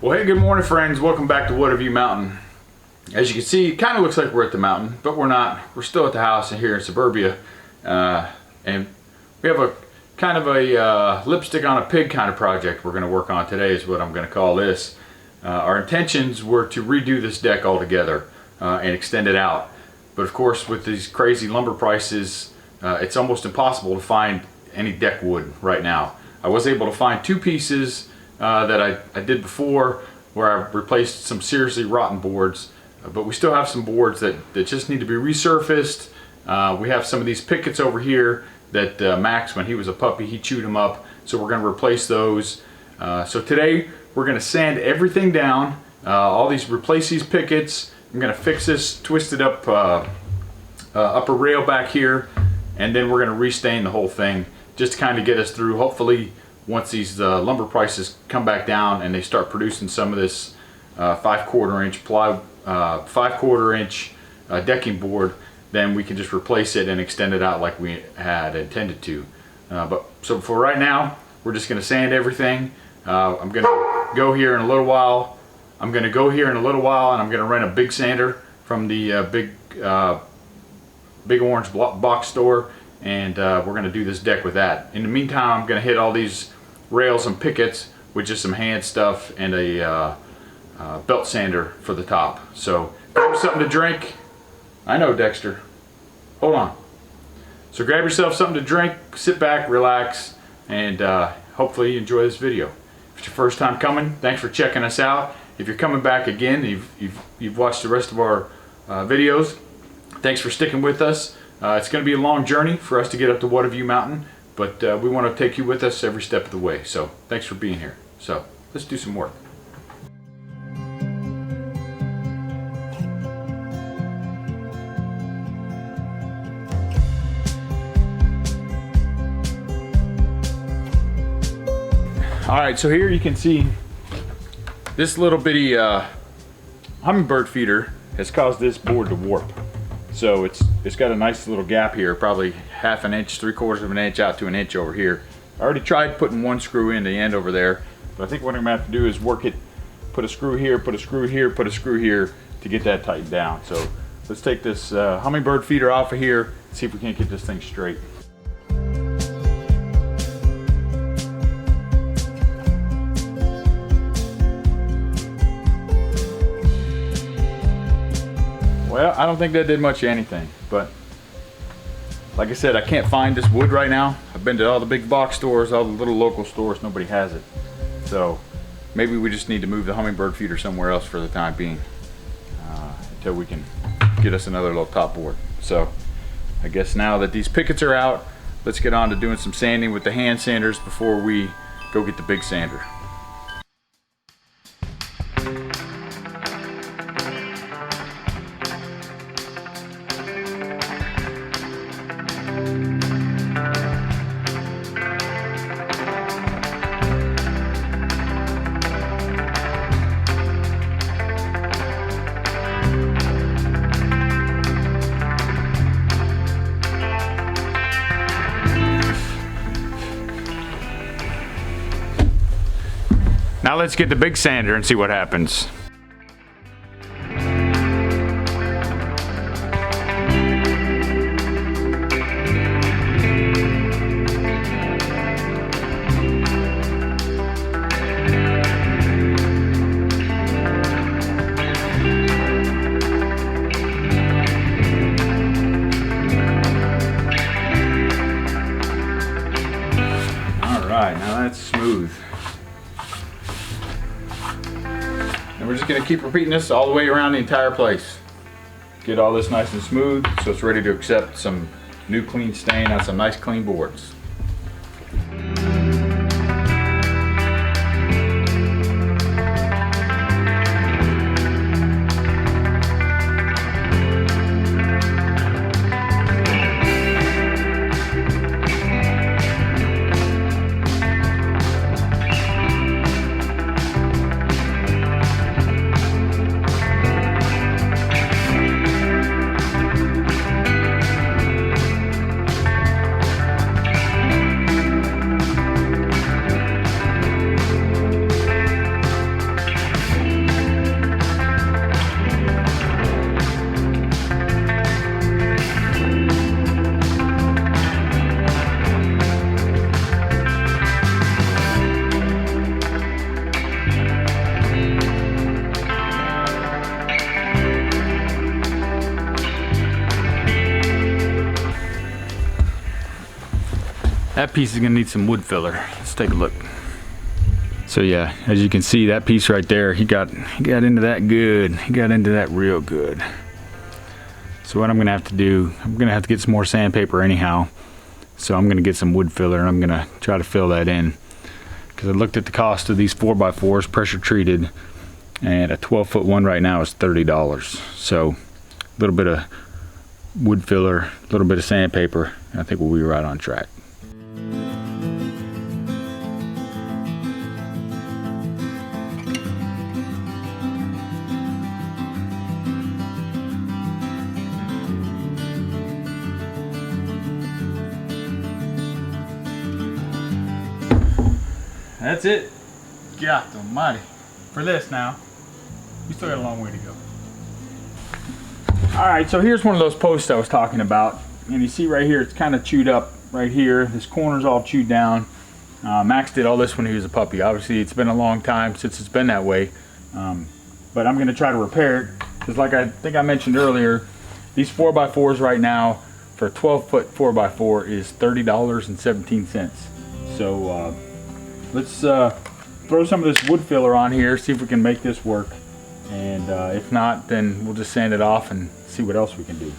Well, hey, good morning, friends. Welcome back to Watavue Mountain. As you can see, it kind of looks like we're at the mountain, but we're not. We're still at the house here in suburbia, and we have a kind of a lipstick on a pig kind of project we're going to work on today is what I'm going to call this. Our intentions were to redo this deck altogether and extend it out, but of course with these crazy lumber prices, it's almost impossible to find any deck wood right now. I was able to find two pieces that I did before, where I replaced some seriously rotten boards, but we still have some boards that just need to be resurfaced. We have some of these pickets over here that Max, when he was a puppy, he chewed them up, so we're going to replace those. So today we're going to sand everything down, replace these pickets. I'm going to fix this twisted up upper rail back here, and then we're going to restain the whole thing just to kind of get us through. Hopefully once these lumber prices come back down and they start producing some of this 5/4 inch ply, 5/4 inch decking board, then we can just replace it and extend it out like we had intended to. So for right now, we're just going to sand everything. I'm going to go here in a little while. And I'm going to rent a big sander from the big orange box store, and we're going to do this deck with that. In the meantime, I'm going to hit all these rails and pickets with just some hand stuff and a belt sander for the top. So grab something to drink. I know, Dexter. Hold on. So grab yourself something to drink, sit back, relax, and hopefully you enjoy this video. If it's your first time coming, thanks for checking us out. If you're coming back again, you've watched the rest of our videos, thanks for sticking with us. It's going to be a long journey for us to get up to Watavue Mountain, but we want to take you with us every step of the way. So thanks for being here. So let's do some work. Alright, so here you can see this little bitty hummingbird feeder has caused this board to warp. So it's got a nice little gap here, probably 1/2 inch, 3/4 of an inch out to an inch over here. I already tried putting one screw in the end over there, but I think what I'm gonna have to do is work it, put a screw here, put a screw here, put a screw here to get that tightened down. So let's take this hummingbird feeder off of here, see if we can't get this thing straight. Well, I don't think that did much of anything, but like I said, I can't find this wood right now. I've been to all the big box stores, all the little local stores, nobody has it. So maybe we just need to move the hummingbird feeder somewhere else for the time being, until we can get us another little top board. So I guess now that these pickets are out, let's get on to doing some sanding with the hand sanders before we go get the big sander. Now let's get the big sander and see what happens. All right, now that's smooth. And we're just going to keep repeating this all the way around the entire place. Get all this nice and smooth so it's ready to accept some new clean stain on some nice clean boards. that piece is gonna need some wood filler. Let's take a look. So yeah, as you can see, that piece right there, he got into that good. He got into that real good. So what I'm gonna have to do, I'm gonna have to get some more sandpaper anyhow. So I'm gonna get some wood filler and I'm gonna try to fill that in. Because I looked at the cost of these 4x4s, pressure treated, and a 12-foot one right now is $30. So a little bit of wood filler, a little bit of sandpaper, and I think we'll be right on track. That's it. God almighty. For this now. We still got a long way to go. Alright, so here's one of those posts I was talking about. And you see right here, it's kind of chewed up right here. This corner's all chewed down. Max did all this when he was a puppy. Obviously, it's been a long time since it's been that way. But I'm going to try to repair it. Because like I think I mentioned earlier, these 4x4s right now, for a 12-foot 4x4 is $30.17. So, let's throw some of this wood filler on here, see if we can make this work. And if not, then we'll just sand it off and see what else we can do.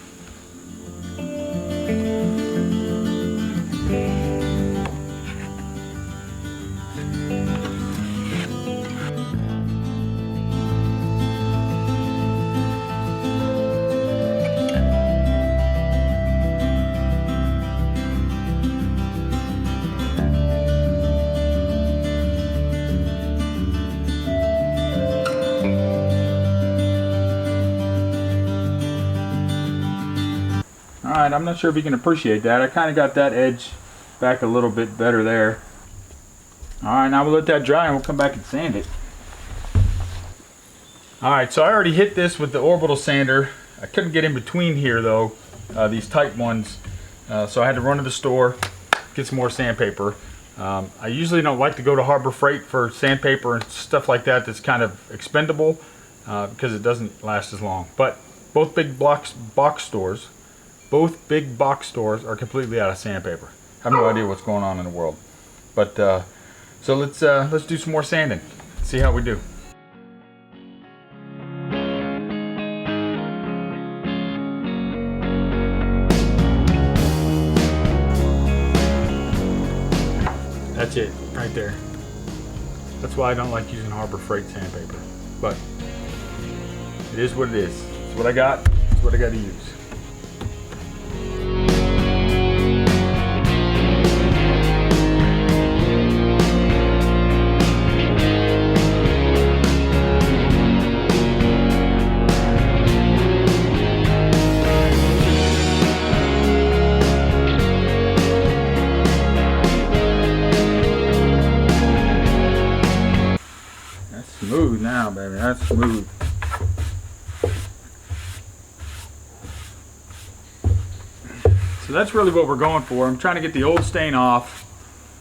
Alright, I'm not sure if you can appreciate that. I kind of got that edge back a little bit better there. Alright, now we'll let that dry and we'll come back and sand it. Alright, so I already hit this with the orbital sander. I couldn't get in between here though, these tight ones. So I had to run to the store, get some more sandpaper. I usually don't like to go to Harbor Freight for sandpaper and stuff like that that's kind of expendable because it doesn't last as long. But both big box stores are completely out of sandpaper. I have no idea what's going on in the world. But so let's do some more sanding. See how we do. That's it, right there. That's why I don't like using Harbor Freight sandpaper. But it is what it is. It's what I got. It's what I got to use. Smooth now, baby. That's smooth. So that's really what we're going for. I'm trying to get the old stain off,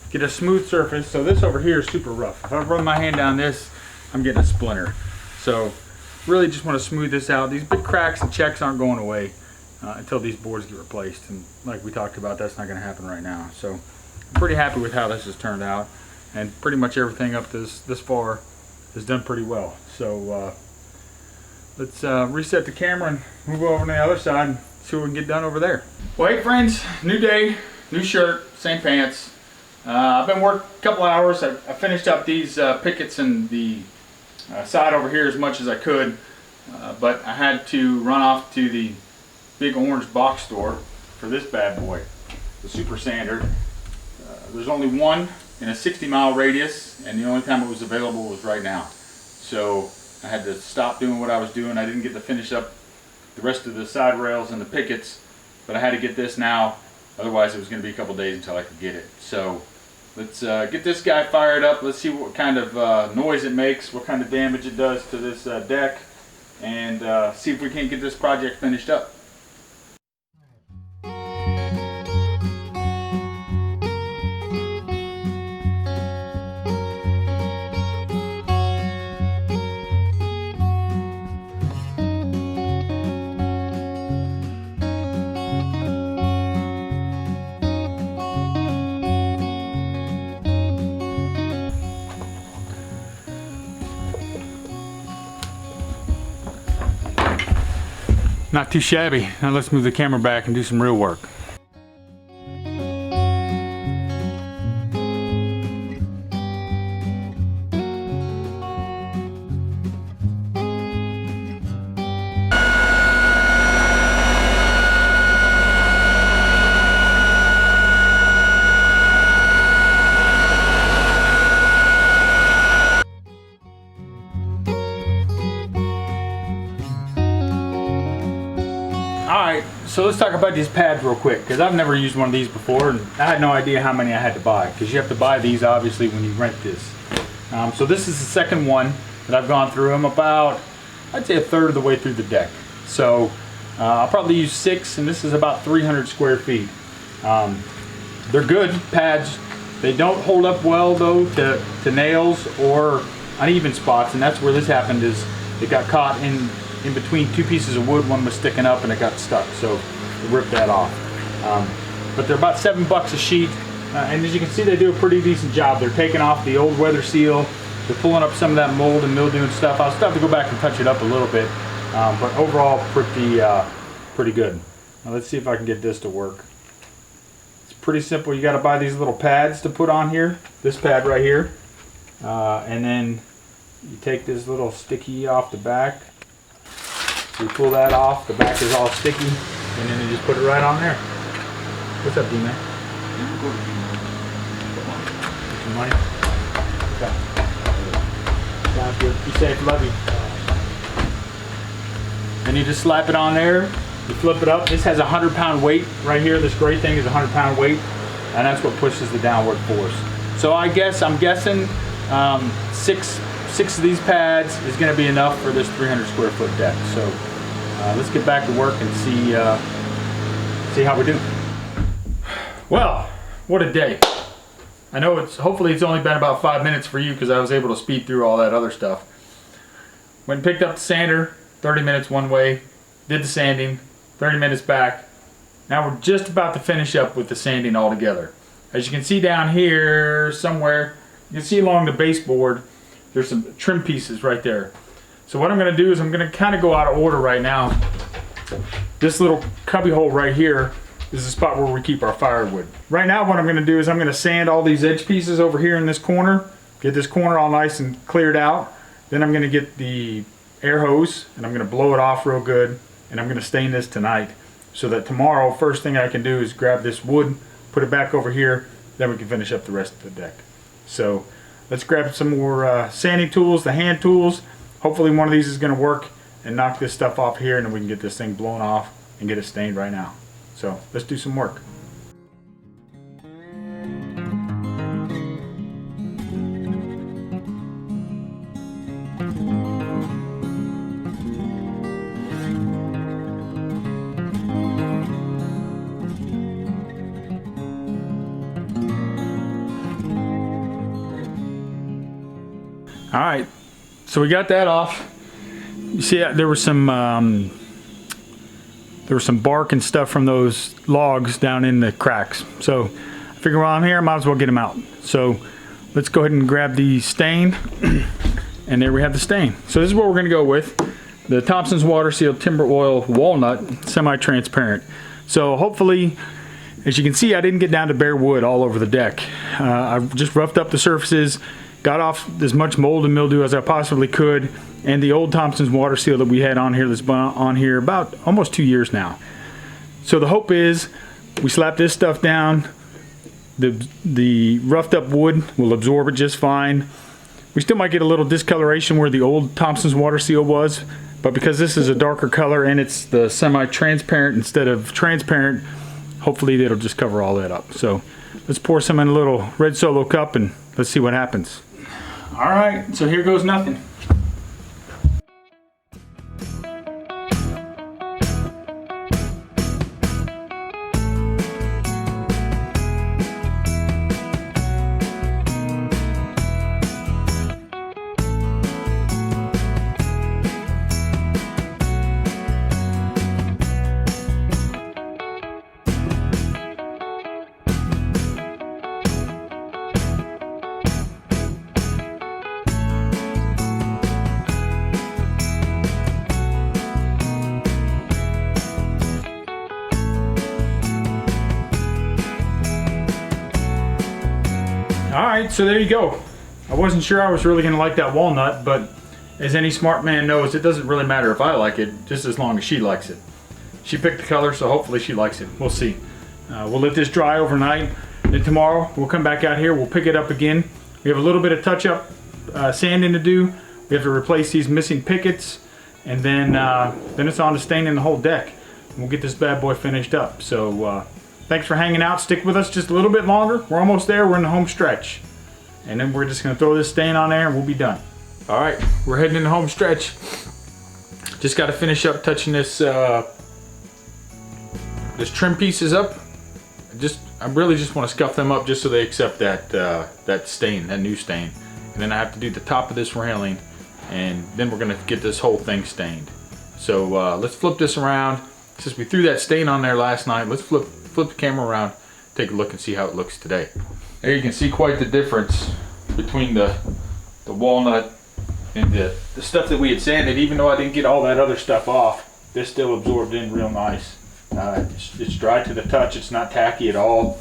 get a smooth surface. So this over here is super rough. If I run my hand down this, I'm getting a splinter. So really just want to smooth this out. These big cracks and checks aren't going away until these boards get replaced. And like we talked about, that's not going to happen right now. So I'm pretty happy with how this has turned out. And pretty much everything up this far is done pretty well. So let's reset the camera and move over to the other side and see what we can get done over there. Well, hey friends, new day, new shirt, same pants. I've been working a couple hours. I finished up these pickets and the side over here as much as I could, but I had to run off to the big orange box store for this bad boy, the Super Sander. There's only one in a 60-mile radius, and the only time it was available was right now. So I had to stop doing what I was doing. I didn't get to finish up the rest of the side rails and the pickets, but I had to get this now. Otherwise, it was going to be a couple days until I could get it. So let's get this guy fired up. Let's see what kind of noise it makes, what kind of damage it does to this deck, and see if we can't get this project finished up. Not too shabby. Now let's move the camera back and do some real work. Alright, so let's talk about these pads real quick, because I've never used one of these before and I had no idea how many I had to buy, because you have to buy these obviously when you rent this. So this is the second one that I've gone through. I'm about, I'd say, a third of the way through the deck. So I'll probably use 6, and this is about 300 square feet. They're good pads. They don't hold up well though to nails or uneven spots, and that's where this happened. Is it got caught in between two pieces of wood. One was sticking up and it got stuck, so it ripped that off. But they're about $7 a sheet, and as you can see, they do a pretty decent job. They're taking off the old weather seal, they're pulling up some of that mold and mildew and stuff. I'll still have to go back and touch it up a little bit, but overall pretty good. Now let's see if I can get this to work. It's pretty simple. You got to buy these little pads to put on here, this pad right here, and then you take this little sticky off the back. So you pull that off, the back is all sticky, and then you just put it right on there. What's up, D-Man? Some money? Okay. Sounds good. Be safe, love you. Then you just slap it on there, you flip it up. This has a 100-pound weight right here. This gray thing is a 100-pound weight, and that's what pushes the downward force. So I'm guessing 6 of these pads is going to be enough for this 300 square foot deck. So let's get back to work and see how we do. Well, what a day. I know hopefully it's only been about 5 minutes for you, because I was able to speed through all that other stuff. Went and picked up the sander, 30 minutes one way, did the sanding, 30 minutes back. Now we're just about to finish up with the sanding all together. As you can see down here somewhere, you can see along the baseboard, there's some trim pieces right there. So what I'm going to do is I'm going to kind of go out of order right now. This little cubby hole right here is the spot where we keep our firewood. Right now what I'm going to do is I'm going to sand all these edge pieces over here in this corner, get this corner all nice and cleared out. Then I'm going to get the air hose and I'm going to blow it off real good, and I'm going to stain this tonight, so that tomorrow first thing I can do is grab this wood, put it back over here, then we can finish up the rest of the deck. So let's grab some more sanding tools, the hand tools. Hopefully one of these is going to work and knock this stuff off here, and then we can get this thing blown off and get it stained right now. So let's do some work. All right, so we got that off. You see, there was some bark and stuff from those logs down in the cracks. So I figure while I'm here, I might as well get them out. So let's go ahead and grab the stain, and there we have the stain. So this is what we're going to go with: the Thompson's Water Seal Timber Oil Walnut, semi-transparent. So hopefully, as you can see, I didn't get down to bare wood all over the deck. I've just roughed up the surfaces, got off as much mold and mildew as I possibly could, and the old Thompson's Water Seal that we had on here, that's been on here about almost 2 years now. So the hope is we slap this stuff down, the roughed up wood will absorb it just fine. We still might get a little discoloration where the old Thompson's Water Seal was, but because this is a darker color and it's the semi-transparent instead of transparent, hopefully it'll just cover all that up. So let's pour some in a little red Solo cup and let's see what happens. All right, so here goes nothing. Alright, so there you go. I wasn't sure I was really going to like that walnut, but as any smart man knows, it doesn't really matter if I like it, just as long as she likes it. She picked the color, so hopefully she likes it. We'll see. We'll let this dry overnight. Then tomorrow, we'll come back out here. We'll pick it up again. We have a little bit of touch-up sanding to do. We have to replace these missing pickets. And then it's on to staining the whole deck. We'll get this bad boy finished up. So thanks for hanging out. Stick with us just a little bit longer. We're almost there. We're in the home stretch. And then we're just going to throw this stain on there and we'll be done. All right, we're heading in the home stretch. Just got to finish up touching this this trim pieces up. I really just want to scuff them up just so they accept that stain, that new stain. And then I have to do the top of this railing, and then we're going to get this whole thing stained. So let's flip this around. Since we threw that stain on there last night, let's flip the camera around, take a look and see how it looks today. There you can see quite the difference between the walnut and the stuff that we had sanded. Even though I didn't get all that other stuff off, this still absorbed in real nice. It's dry to the touch. It's not tacky at all.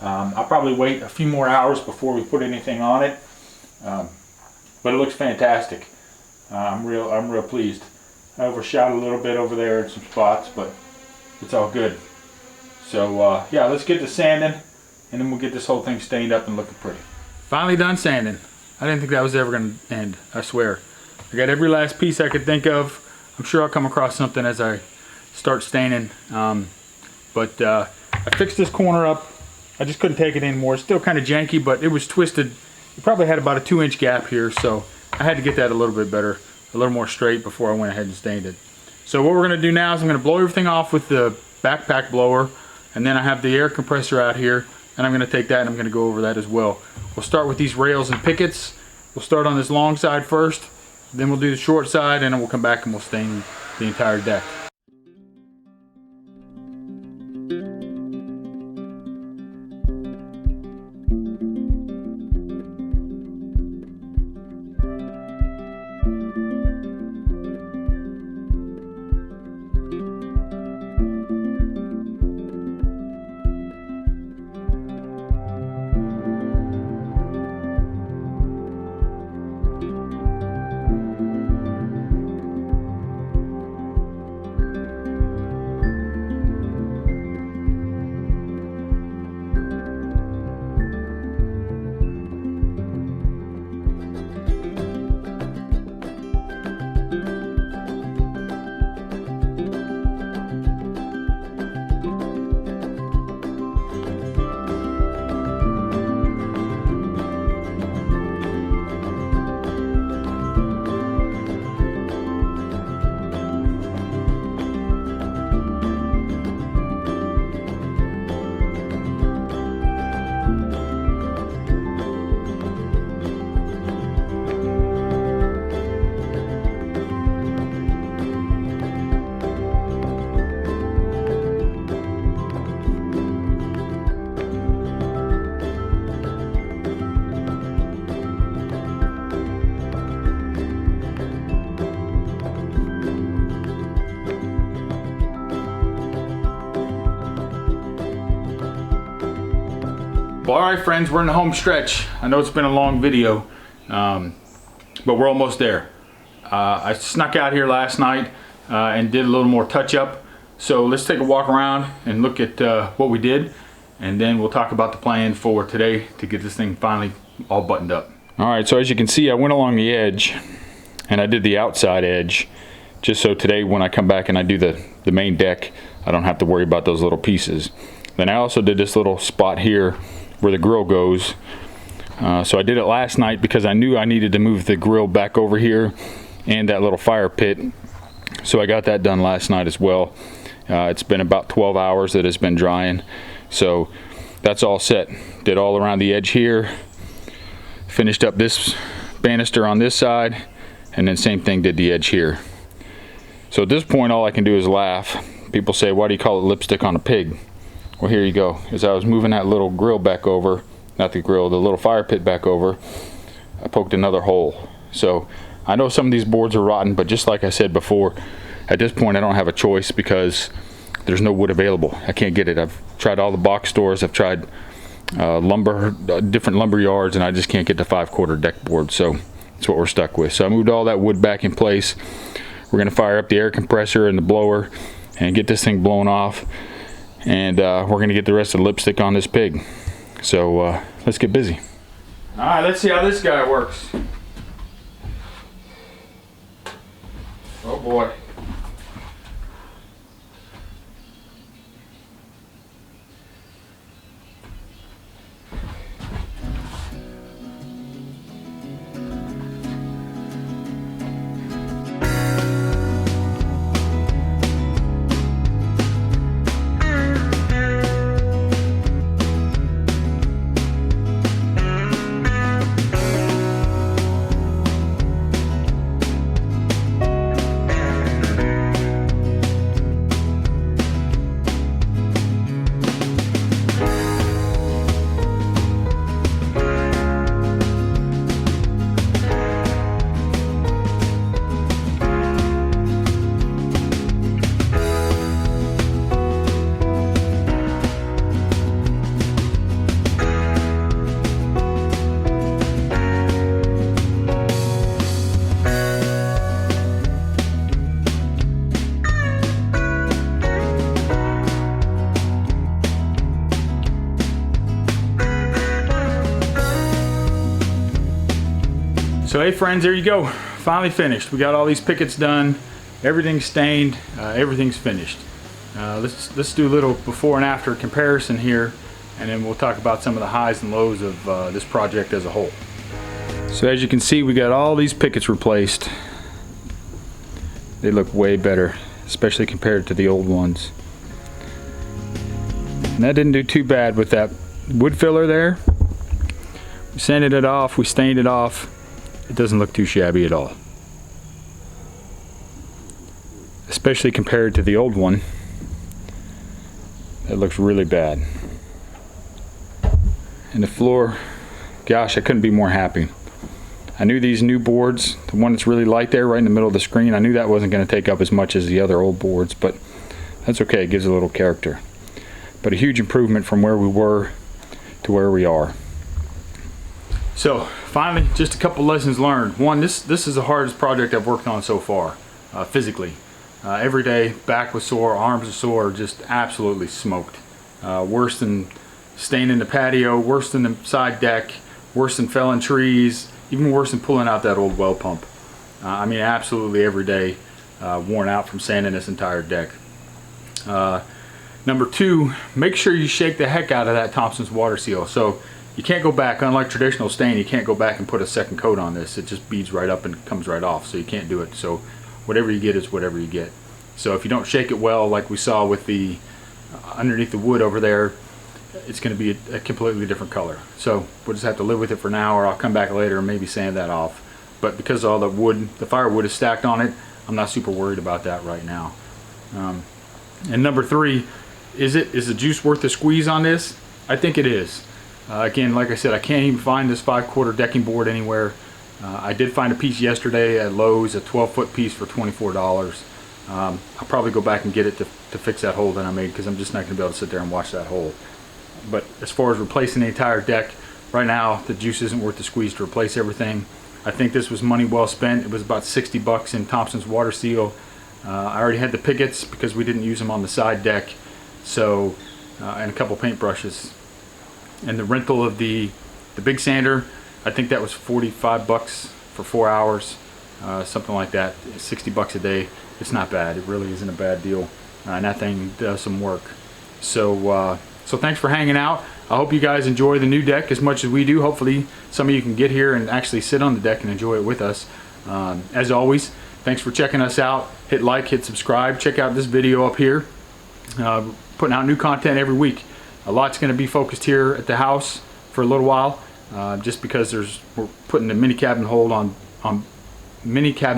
I'll probably wait a few more hours before we put anything on it, but it looks fantastic. I'm real pleased. I overshot a little bit over there in some spots, but it's all good. So yeah, let's get to sanding, and then we'll get this whole thing stained up and looking pretty. Finally done sanding. I didn't think that was ever going to end, I swear. I got every last piece I could think of. I'm sure I'll come across something as I start staining. But I fixed this corner up. I just couldn't take it anymore. It's still kind of janky, but it was twisted. It probably had about a 2-inch gap here, so I had to get that a little bit better, a little more straight before I went ahead and stained it. So what we're going to do now is I'm going to blow everything off with the backpack blower, and then I have the air compressor out here, and I'm going to take that and I'm going to go over that as well. We'll start with these rails and pickets. We'll start on this long side first, then we'll do the short side, and then we'll come back and we'll stain the entire deck. Well, all right, friends, we're in the home stretch. I know it's been a long video, but we're almost there. I snuck out here last night and did a little more touch up. So let's take a walk around and look at what we did, and then we'll talk about the plan for today to get this thing finally all buttoned up. All right, so as you can see, I went along the edge and I did the outside edge, just so today when I come back and I do the main deck, I don't have to worry about those little pieces. Then I also did this little spot here where the grill goes. So I did it last night because I knew I needed to move the grill back over here and that little fire pit. So I got that done last night as well. It's been about 12 hours that it's been drying. So that's all set. Did all around the edge here. Finished up this banister on this side, and then same thing, did the edge here. So at this point all I can do is laugh. People say, why do you call it lipstick on a pig? Well, here you go. As I was moving that little grill back over, not the grill, the little fire pit back over, I poked another hole. So I know some of these boards are rotten, but just like I said before, at this point I don't have a choice because there's no wood available. I can't get it. I've tried all the box stores. I've tried different lumber yards, and I just can't get the 5/4 deck board, so that's what we're stuck with. So I moved all that wood back in place. We're gonna fire up the air compressor and the blower and get this thing blown off, and we're gonna get the rest of the lipstick on this pig. So let's get busy. All right, let's see how this guy works. Oh boy. So hey friends, there you go. Finally finished. We got all these pickets done. Everything's stained. Everything's finished. Let's do a little before and after comparison here, and then we'll talk about some of the highs and lows of this project as a whole. So as you can see, we got all these pickets replaced. They look way better, especially compared to the old ones. And that didn't do too bad with that wood filler there. We sanded it off, we stained it off. It doesn't look too shabby at all. Especially compared to the old one. It looks really bad. And the floor, gosh, I couldn't be more happy. I knew these new boards, the one that's really light there right in the middle of the screen, I knew that wasn't going to take up as much as the other old boards, but that's okay, it gives it a little character. But a huge improvement from where we were to where we are. So finally, just a couple lessons learned. One, this is the hardest project I've worked on so far, physically. Every day, back was sore, arms are sore, just absolutely smoked. Worse than staining the patio, worse than the side deck, worse than felling trees, even worse than pulling out that old well pump. I mean, absolutely every day worn out from sanding this entire deck. Number two, make sure you shake the heck out of that Thompson's water seal. So you can't go back, unlike traditional stain, you can't go back and put a second coat on this. It just beads right up and comes right off, so you can't do it. So whatever you get is whatever you get. So if you don't shake it well, like we saw with the underneath the wood over there, it's going to be a completely different color. So we'll just have to live with it for now, or I'll come back later and maybe sand that off. But because all the wood, the firewood is stacked on it, I'm not super worried about that right now. And number three, is the juice worth the squeeze on this? I think it is. Again, like I said, I can't even find this 5/4 decking board anywhere. I did find a piece yesterday at Lowe's, a 12-foot piece for $24. I'll probably go back and get it to fix that hole that I made, because I'm just not going to be able to sit there and watch that hole. But as far as replacing the entire deck, right now the juice isn't worth the squeeze to replace everything. I think this was money well spent. It was about 60 bucks in Thompson's water seal. I already had the pickets because we didn't use them on the side deck, so and a couple paintbrushes. And the rental of the big sander, I think that was 45 bucks for 4 hours, something like that. 60 bucks a day. It's not bad. It really isn't a bad deal, and that thing does some work. So so thanks for hanging out. I hope you guys enjoy the new deck as much as we do. Hopefully some of you can get here and actually sit on the deck and enjoy it with us. As always, thanks for checking us out. Hit like, hit subscribe. Check out this video up here. Putting out new content every week. A lot's going to be focused here at the house for a little while, just because we're putting the mini cabin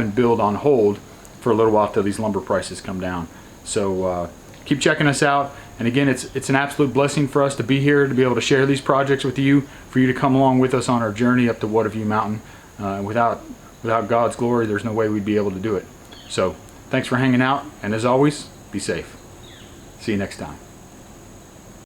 build on hold for a little while till these lumber prices come down. So keep checking us out. And again, it's an absolute blessing for us to be here, to be able to share these projects with you, for you to come along with us on our journey up to Watavue Mountain. Without God's glory, there's no way we'd be able to do it. So thanks for hanging out, and as always, be safe. See you next time.